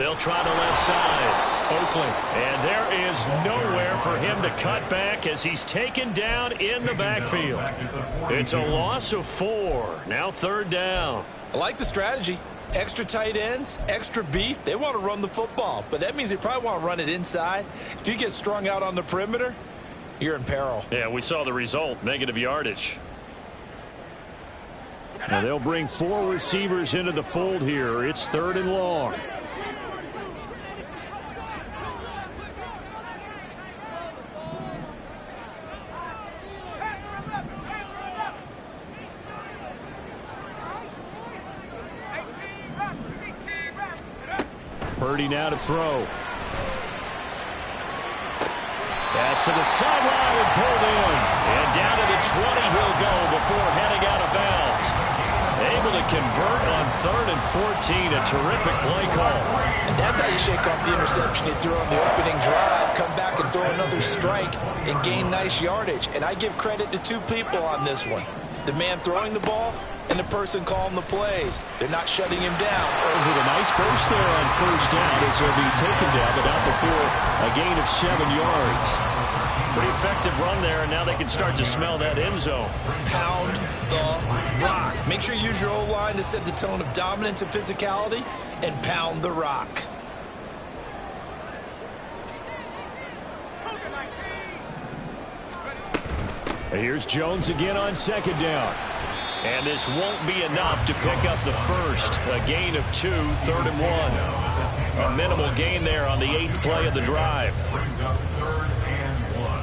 They'll try the left side. Oakley. And there is nowhere for him to cut back as he's taken down in the backfield. It's a loss of 4. Now 3rd down. I like the strategy. Extra tight ends, extra beef. They want to run the football, but that means they probably want to run it inside. If you get strung out on the perimeter, you're in peril. Yeah, we saw the result, negative yardage. Now they'll bring 4 receivers into the fold here. It's 3rd and long. Purdy now to throw. Pass to the sideline and pulled in. And down to the 20 he'll go before heading out of bounds. Able to convert on 3rd and 14. A terrific play call. And that's how you shake off the interception you threw on the opening drive. Come back and throw another strike and gain nice yardage. And I give credit to 2 people on this one. The man throwing the ball and the person calling the plays. They're not shutting him down. With a nice burst there on 1st down as he'll be taken down, but not before a gain of 7 yards. Pretty effective run there, and now they can start to smell that end zone. Pound the rock. Make sure you use your O-line to set the tone of dominance and physicality, and pound the rock. Here's Jones again on 2nd down. And this won't be enough to pick up the first. A gain of 2, 3rd and 1. A minimal gain there on the 8th play of the drive. Brings up 3rd and 1.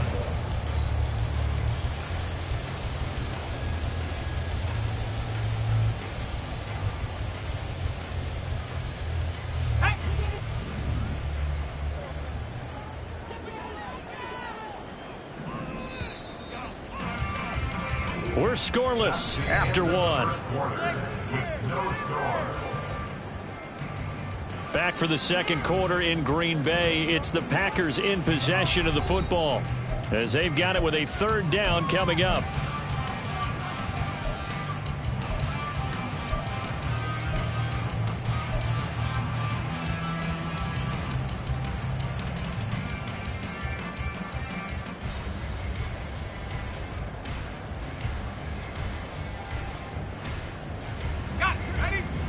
We're scoreless after 1. No score. Back for the 2nd quarter in Green Bay. It's the Packers in possession of the football as they've got it with a 3rd down coming up.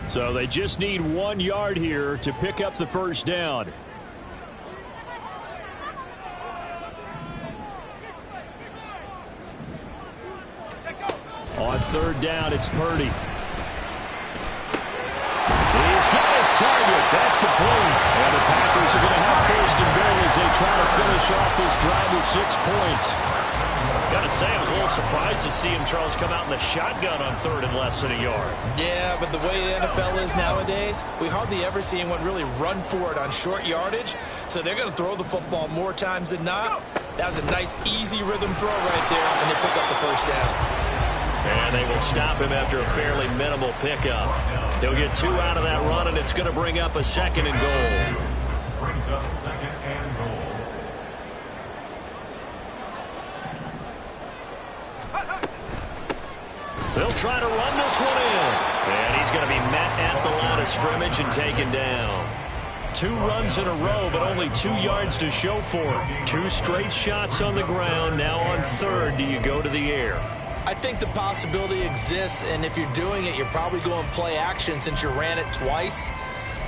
So they just need 1 yard here to pick up the 1st down. On 3rd down, it's Purdy. He's got his target. That's complete. And the Packers are going to have 1st and goal as they try to finish off this drive with 6 points. Got to say, I was a little surprised to see him, Charles, come out in the shotgun on 3rd and less than a yard. Yeah, but the way the NFL is nowadays, we hardly ever see anyone really run for it on short yardage. So they're going to throw the football more times than not. That was a nice, easy rhythm throw right there, and they pick up the 1st down. And they will stop him after a fairly minimal pickup. He'll get 2 out of that run, and it's going to bring up a 2nd and goal. Brings up 2nd and goal. They'll try to run this one in. And he's going to be met at the line of scrimmage and taken down. 2 runs in a row, but only 2 yards to show for it. 2 straight shots on the ground. Now on 3rd, do you go to the air? I think the possibility exists, and if you're doing it, you're probably going play action since you ran it twice.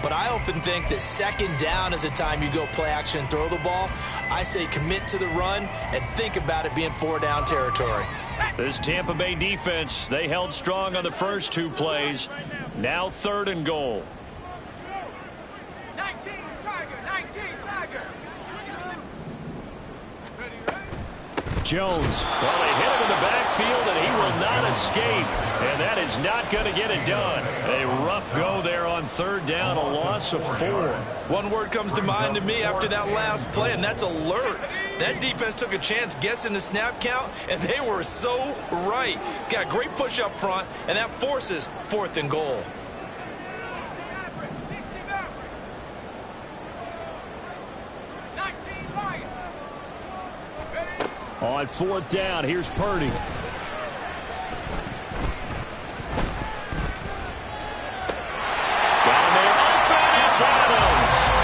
But I often think that 2nd down is a time you go play action and throw the ball. I say commit to the run and think about it being 4 down territory. This Tampa Bay defense, they held strong on the first 2 plays. Now 3rd and goal. 19 Tiger. Jones. Well, they hit him in the backfield, and he will not escape. And that is not going to get it done. A rough go there on 3rd down, a loss of 4. One word comes to mind to me after that last play, and that's alert. That defense took a chance guessing the snap count, and they were so right. Got great push up front, and that forces 4th and goal. On 4th down, here's Purdy. Got him there open, it's Adams.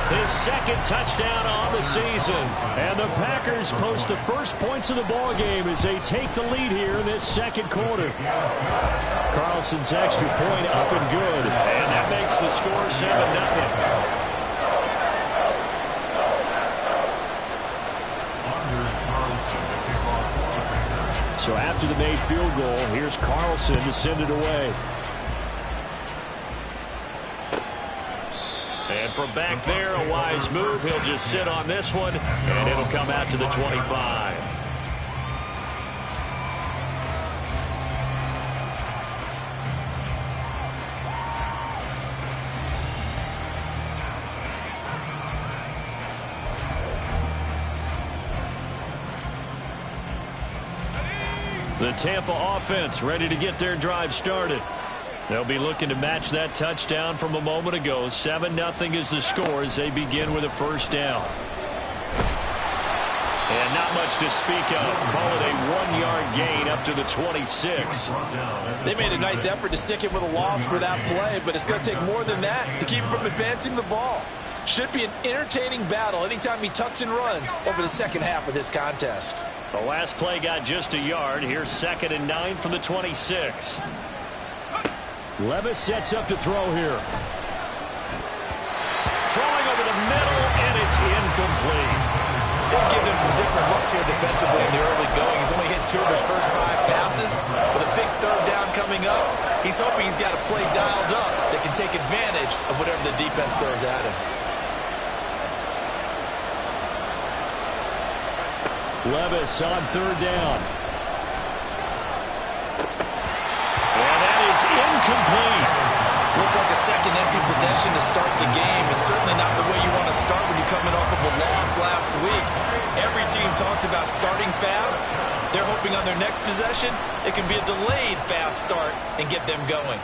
His second touchdown on the season. And the Packers post the first points of the ball game as they take the lead here in this second quarter. Carlson's extra point up and good. And that makes the score 7-0. So after the made field goal, here's Carlson to send it away. And from back there, a wise move. He'll just sit on this one, and it'll come out to the 25. The Tampa offense ready to get their drive started. They'll be looking to match that touchdown from a moment ago. 7-0 is the score as they begin with a first down. And not much to speak of. Call it a 1-yard gain up to the 26. They made a nice effort to stick him with a loss for that play, but it's going to take more than that to keep him from advancing the ball. Should be an entertaining battle anytime he tucks and runs over the second half of this contest. The last play got just a yard. Here's 2nd and 9 from the 26. Levis sets up to throw here. Throwing over the middle, and it's incomplete. They've given him some different looks here defensively in the early going. He's only hit 2 of his first 5 passes. With a big third down coming up, he's hoping he's got a play dialed up that can take advantage of whatever the defense throws at him. Levis on 3rd down. And that is incomplete. Looks like a second empty possession to start the game, and certainly not the way you want to start when you're coming off of a loss last week. Every team talks about starting fast. They're hoping on their next possession it can be a delayed fast start and get them going.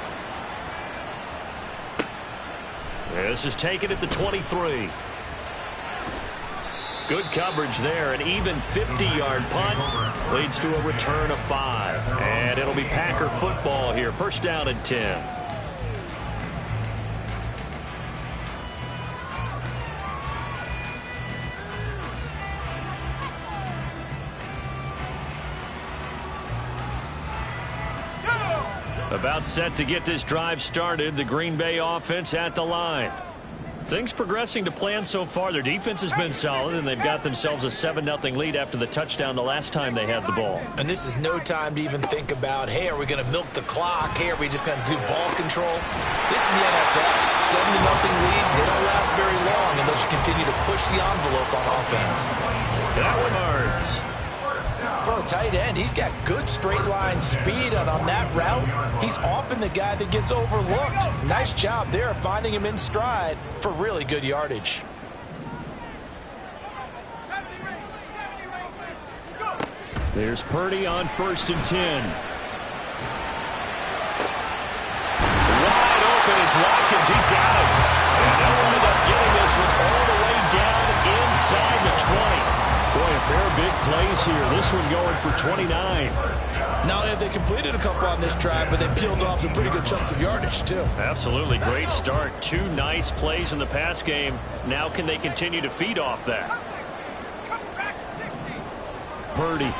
This is taken at the 23. Good coverage there. An even 50-yard punt leads to a return of 5. And it'll be Packer football here. First down and 10. About set to get this drive started. The Green Bay offense at the line. Things progressing to plan so far. Their defense has been solid, and they've got themselves a 7-0 lead after the touchdown the last time they had the ball. And this is no time to even think about, hey, are we going to milk the clock? Hey, are we just going to do ball control? This is the NFL. 7-0 leads, they don't last very long unless you continue to push the envelope on offense. That one hurts. For a tight end, he's got good straight line speed, and on that route, he's often the guy that gets overlooked. Nice job there of finding him in stride for really good yardage. There's Purdy on 1st and 10. Wide open is Watkins. He's got it. And they'll wind up getting this one all the way down inside the 20. Boy, a pair of big plays here. This one going for 29. Not only have they completed a couple on this drive, but they peeled off some pretty good chunks of yardage, too. Absolutely. Great start. 2 nice plays in the pass game. Now can they continue to feed off that? Purdy.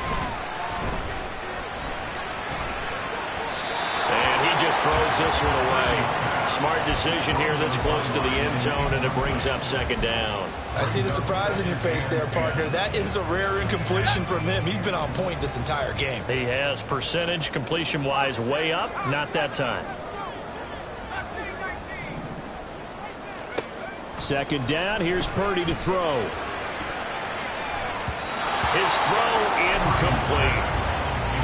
And he just throws this one away. Smart decision here this close to the end zone, and it brings up 2nd down. I see the surprise in your face there, partner. That is a rare incompletion from him. He's been on point this entire game. He has percentage completion-wise way up. Not that time. 2nd down. Here's Purdy to throw. His throw incomplete.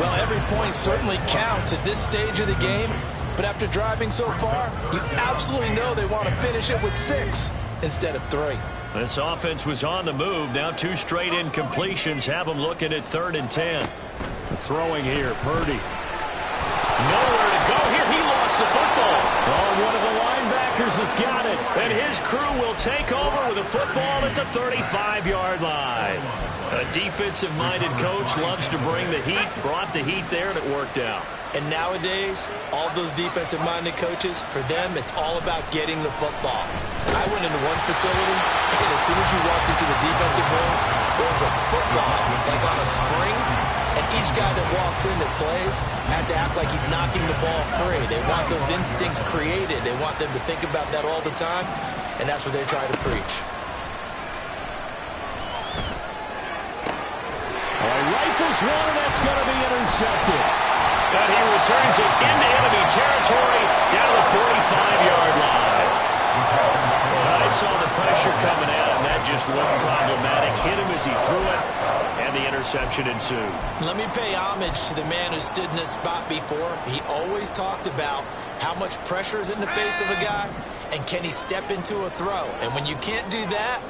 Well, every point certainly counts at this stage of the game. But after driving so far, you absolutely know they want to finish it with 6 instead of 3. This offense was on the move. Now 2 straight incompletions have them looking at 3rd and 10. Throwing here, Purdy. Nowhere to go here. He lost the football. Oh, one of the linebackers Packers has got it. And his crew will take over with a football at the 35-yard line. A defensive-minded coach loves to bring the heat, brought the heat there, and it worked out. And nowadays, all those defensive-minded coaches, for them, it's all about getting the football. I went into one facility, and as soon as you walked into the defensive room, there was a football, like on a spring, and each guy that walks in that plays has to act like he's knocking the ball free. They want those instincts created. They want them to think about that all the time, and that's what they try to preach. All right, rifles one, and that's going to be intercepted. And he returns it into enemy territory down to the 45-yard line. I saw the pressure coming out, and that just looked problematic. Hit him as he threw it, and the interception ensued. Let me pay homage to the man who stood in this spot before. He always talked about how much pressure is in the face of a guy, and can he step into a throw. And when you can't do that,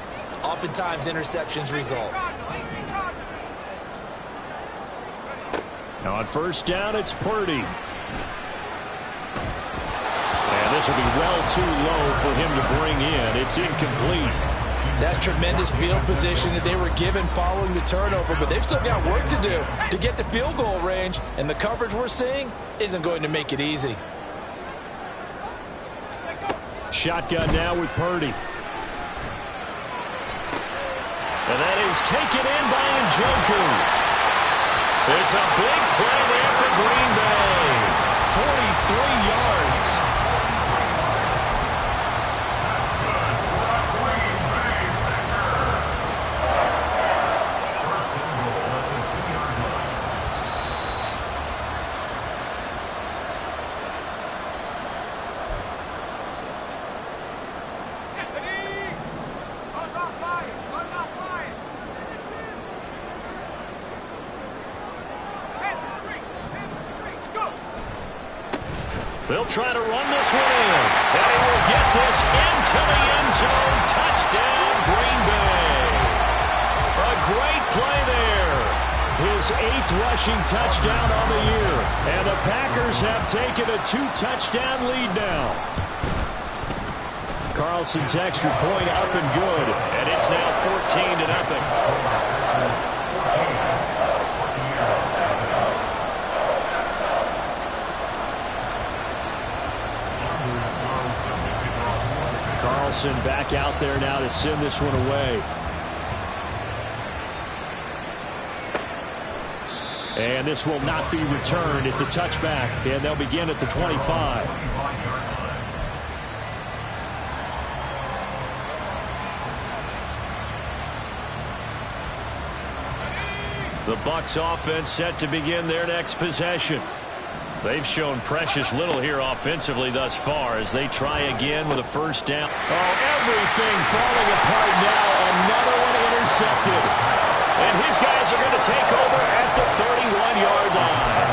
oftentimes interceptions result. Now on first down, it's Purdy. And this will be well too low for him to bring in. It's incomplete. That's tremendous field position that they were given following the turnover, but they've still got work to do to get to field goal range, and the coverage we're seeing isn't going to make it easy. Shotgun now with Purdy. And that is taken in by Njoku. It's a big play there for Green Bay. 43 yards. They'll try to run this one in. And he will get this into the end zone. Touchdown, Green Bay. A great play there. His 8th rushing touchdown on the year. And the Packers have taken a 2-touchdown lead now. Carlson's extra point up and good. And it's now 14-0. Carlson back out there now to send this one away. And this will not be returned. It's a touchback, and they'll begin at the 25. The Bucs offense set to begin their next possession. They've shown precious little here offensively thus far as they try again with a first down. Oh, everything falling apart now. Another one intercepted. And his guys are going to take over at the 31-yard line.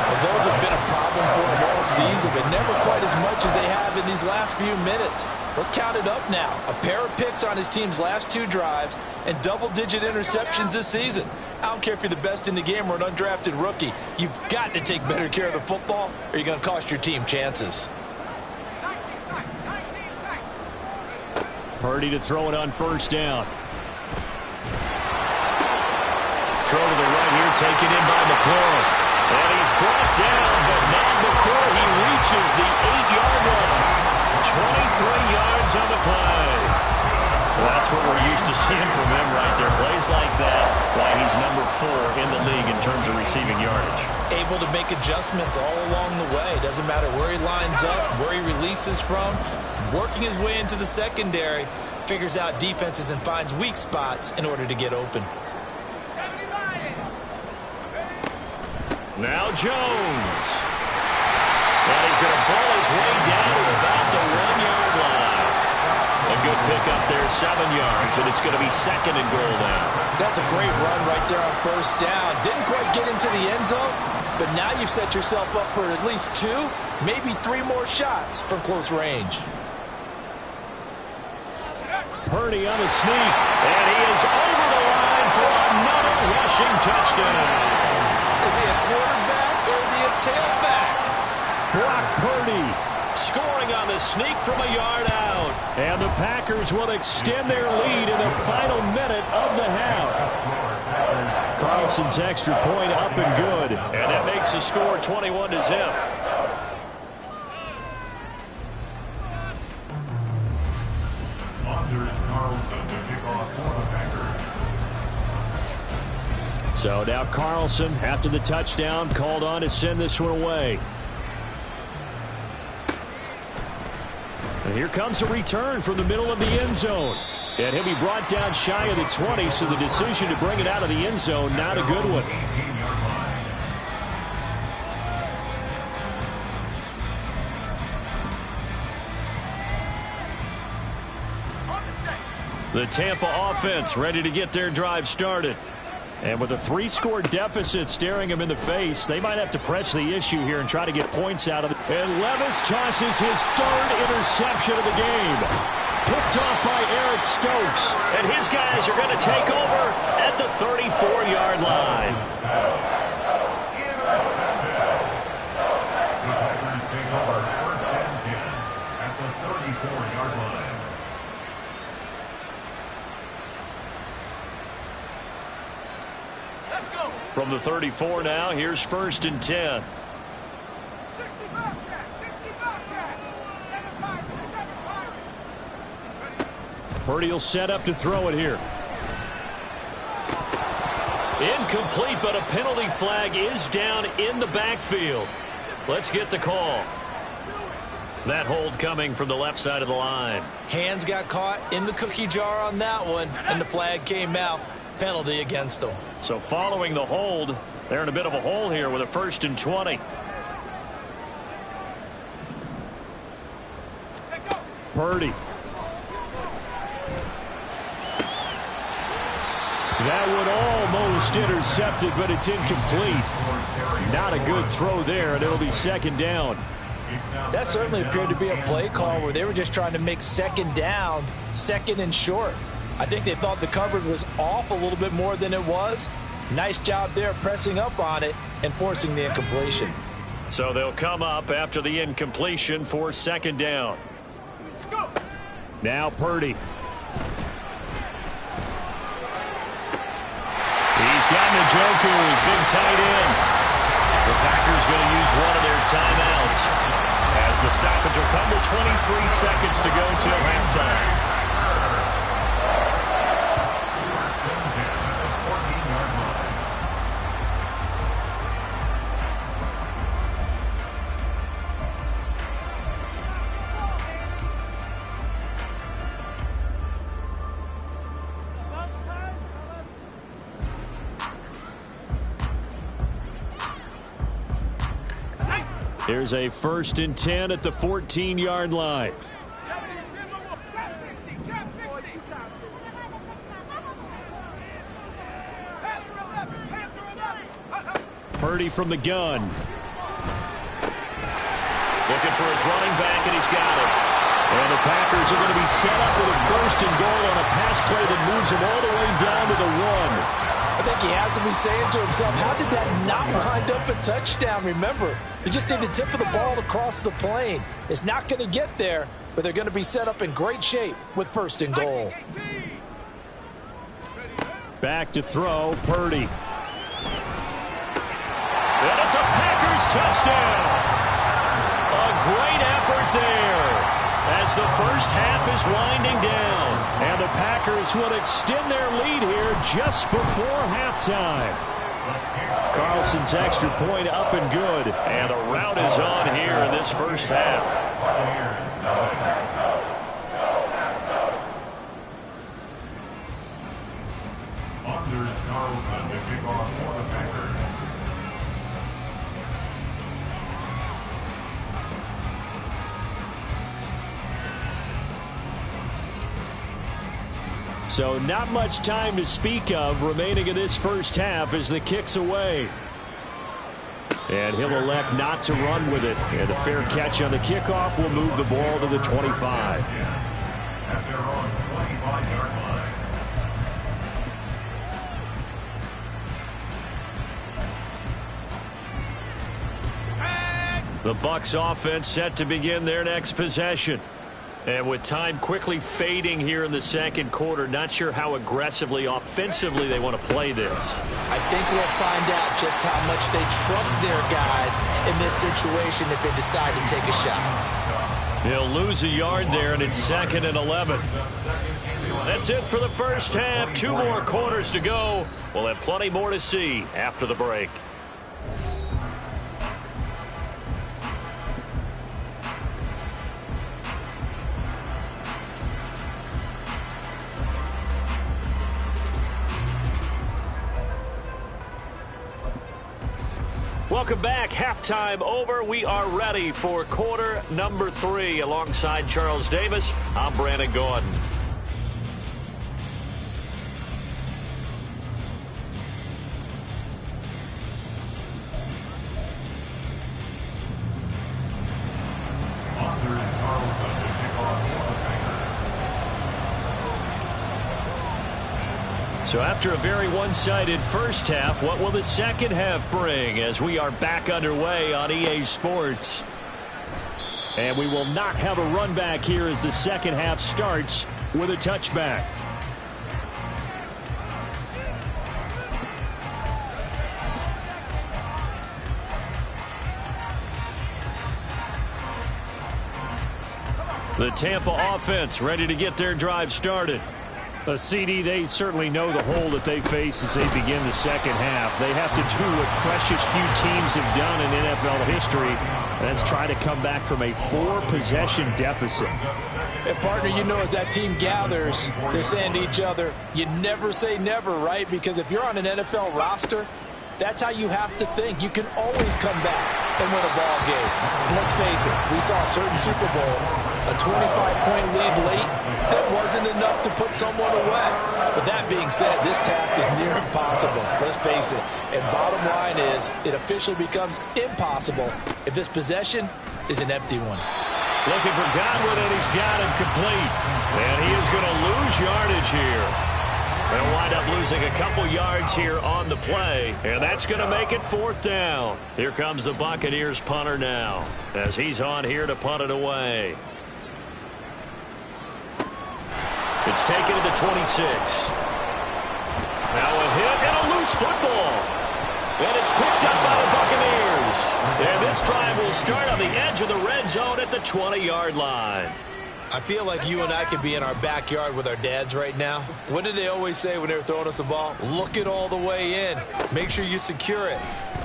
Well, those have been a problem for them all season, but never quite as much as they have in these last few minutes. Let's count it up now. A pair of picks on his team's last 2 drives and double-digit interceptions this season. I don't care if you're the best in the game or an undrafted rookie. You've got to take better care of the football or you're going to cost your team chances. Purdy to throw it on first down. Throw to the right here, taken in by McLaurin. And he's brought down, but not before he reaches the 8-yard line. 23 yards on the play. That's what we're used to seeing from him right there. Plays like that, why he's number 4 in the league in terms of receiving yardage. Able to make adjustments all along the way. Doesn't matter where he lines up, where he releases from. Working his way into the secondary, figures out defenses and finds weak spots in order to get open. Now Jones. And he's going to ball his way down to about the 1-yard line. A good pickup there, 7 yards, and it's going to be 2nd and goal now. That's a great run right there on first down. Didn't quite get into the end zone, but now you've set yourself up for at least 2, maybe 3 more shots from close range. Purdy on a sneak, and he is over the line for another rushing touchdown. Is he a quarterback or is he a tailback? Brock Purdy scoring on the sneak from a yard out. And the Packers will extend their lead in the final minute of the half. Carlson's extra point up and good. And that makes the score 21-0. Anders Carlson to kick off for the Packers. So now Carlson, after the touchdown, called on to send this one away. And here comes a return from the middle of the end zone. And he'll be brought down shy of the 20, so the decision to bring it out of the end zone, not a good one. The Tampa offense ready to get their drive started. And with a 3-score deficit staring them in the face, they might have to press the issue here and try to get points out of it. And Levis tosses his 3rd interception of the game. Picked off by Eric Stokes. And his guys are going to take over at the 34-yard line. The Packers take over 1st and 10 at the 34-yard line. From the 34 now, here's 1st and 10. 60 Bobcat, 60 Bobcat. 7-5, Purdy will set up to throw it here. Incomplete, but a penalty flag is down in the backfield. Let's get the call. That hold coming from the left side of the line. Hands got caught in the cookie jar on that one, and the flag came out. Penalty against them. So following the hold, they're in a bit of a hole here with a 1st and 20. Purdy. That one almost intercepted, but it's incomplete. Not a good throw there, and it'll be 2nd down. That certainly appeared to be a play call where they were just trying to make 2nd down, 2nd and short. I think they thought the coverage was off a little bit more than it was. Nice job there pressing up on it and forcing the incompletion. So they'll come up after the incompletion for 2nd down. Now Purdy. He's got Njoku, his big tight end. The Packers going to use one of their timeouts as the stoppage will come to 23 seconds to go till halftime. Here's a 1st and 10 at the 14-yard line. Purdy from the gun. Looking for his running back, and he's got it. And the Packers are going to be set up with a 1st and goal on a pass play that moves them all the way down to the 1. I think he has to be saying to himself, how did that not wind up a touchdown? Remember, you just need the tip of the ball to cross the plane. It's not going to get there, but they're going to be set up in great shape with 1st and goal. Back to throw, Purdy. And it's a Packers touchdown. A great effort there as the first half is winding down. And the Packers will extend their lead here just before halftime. Carlson's extra point up and good. And the rout is on here in this first half. Anders Carlson to kick off for the Packers. So not much time to speak of remaining in this first half as the kick's away. And he'll elect not to run with it. And a fair catch on the kickoff will move the ball to the 25. At their own 25-yard line. The Bucs offense set to begin their next possession. And with time quickly fading here in the second quarter, not sure how aggressively, offensively they want to play this. I think we'll find out just how much they trust their guys in this situation if they decide to take a shot. He'll lose a yard there, and it's 2nd and 11. That's it for the first half. 2 more quarters to go. We'll have plenty more to see after the break. Welcome back. Halftime over. We are ready for quarter number 3. Alongside Charles Davis, I'm Brandon Gordon. So after a very one-sided first half, what will the second half bring as we are back underway on EA Sports? And we will not have a run back here as the second half starts with a touchback. The Tampa offense ready to get their drive started. A CD, they certainly know the hole that they face as they begin the second half. They have to do what precious few teams have done in NFL history. That's try to come back from a 4-possession deficit. And partner, you know, as that team gathers, they're saying to each other, you never say never, right? Because if you're on an NFL roster, that's how you have to think. You can always come back and win a ball game. Let's face it, we saw a certain Super Bowl, a 25-point lead late, that wasn't enough to put someone away. But that being said, this task is near impossible. Let's face it. And bottom line is, it officially becomes impossible if this possession is an empty one. Looking for Godwin, and he's got him complete. And he is going to lose yardage here. They'll wind up losing a couple yards here on the play, and that's going to make it 4th down. Here comes the Buccaneers punter now, as he's on here to punt it away. It's taken to the 26. Now a hit and a loose football. And it's picked up by the Buccaneers. And this drive will start on the edge of the red zone at the 20-yard line. I feel like you and I could be in our backyard with our dads right now. What did they always say when they were throwing us the ball? Look it all the way in. Make sure you secure it.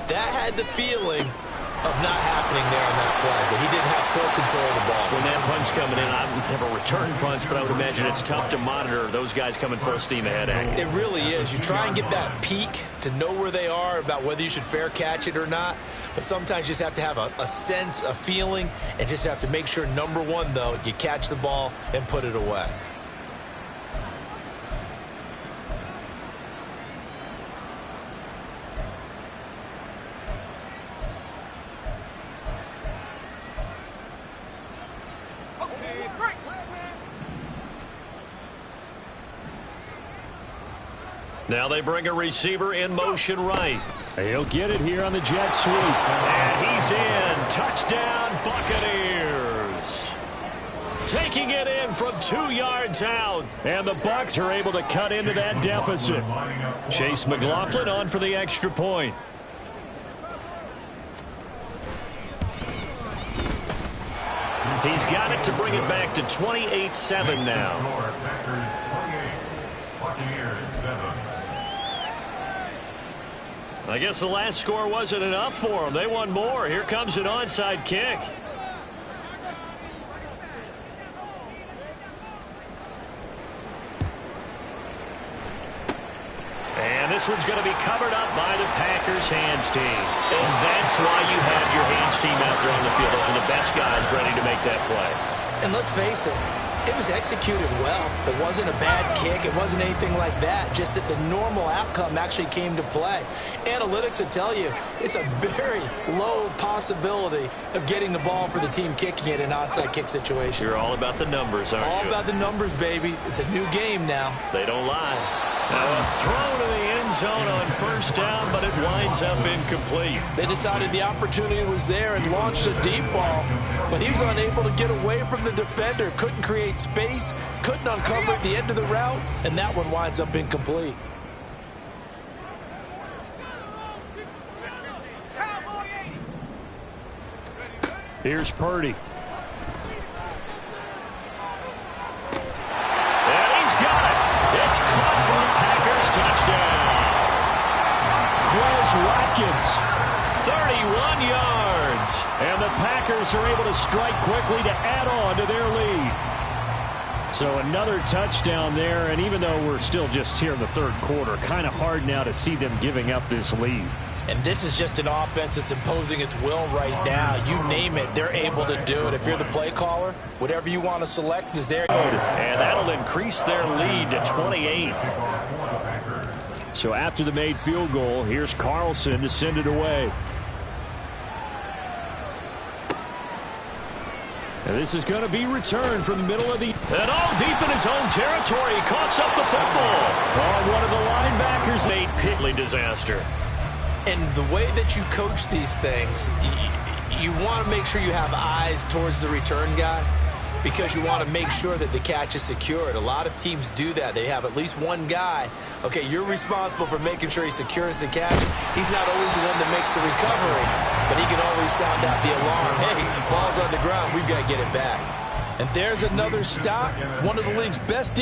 That had the feeling of not happening there on that play, that he didn't have full control of the ball. When that punt's coming in, I have a return punch, but I would imagine it's tough to monitor those guys coming full steam ahead at you. It really is. You try and get that peek to know where they are, about whether you should fair catch it or not. But sometimes you just have to have a sense, a feeling, and just have to make sure, number one, though, you catch the ball and put it away. Now they bring a receiver in motion right. He'll get it here on the jet sweep. And he's in. Touchdown, Buccaneers. Taking it in from 2 yards out. And the Bucs are able to cut into that deficit. Chase McLaughlin on for the extra point. He's got it to bring it back to 28-7 now. I guess the last score wasn't enough for them. They won more. Here comes an onside kick. And this one's going to be covered up by the Packers hands team. And that's why you have your hands team out there on the field. Those are the best guys ready to make that play. And let's face it, it was executed well. It wasn't a bad kick. It wasn't anything like that. Just that the normal outcome actually came to play. Analytics will tell you it's a very low possibility of getting the ball for the team kicking it in an onside kick situation. You're all about the numbers, aren't you? All about the numbers, baby. It's a new game now. They don't lie. Now a throw to the end zone on first down, but it winds up incomplete. They decided the opportunity was there and launched a deep ball, but he was unable to get away from the defender, couldn't create space, couldn't uncover at the end of the route, and that one winds up incomplete. Here's Purdy. And he's got it. It's caught for a Packers touchdown. Quez Watkins. 31 yards. And the Packers are able to strike quickly to add on to their lead. So another touchdown there, and even though we're still just here in the third quarter, kind of hard now to see them giving up this lead. And this is just an offense that's imposing its will right now. You name it, they're able to do it. If you're the play caller, whatever you want to select is there. And that'll increase their lead to 28. So after the made field goal, here's Carlson to send it away. And this is going to be returned from the middle of the... And all deep in his own territory, he coughs up the football. Oh, one of the linebackers. A piddly disaster. And the way that you coach these things, you want to make sure you have eyes towards the return guy because you want to make sure that the catch is secured. A lot of teams do that. They have at least one guy. Okay, you're responsible for making sure he secures the catch. He's not always the one that makes the recovery, but he can always sound out the alarm. Hey, ball's on the ground. We've got to get it back. And there's another stop. One of the league's best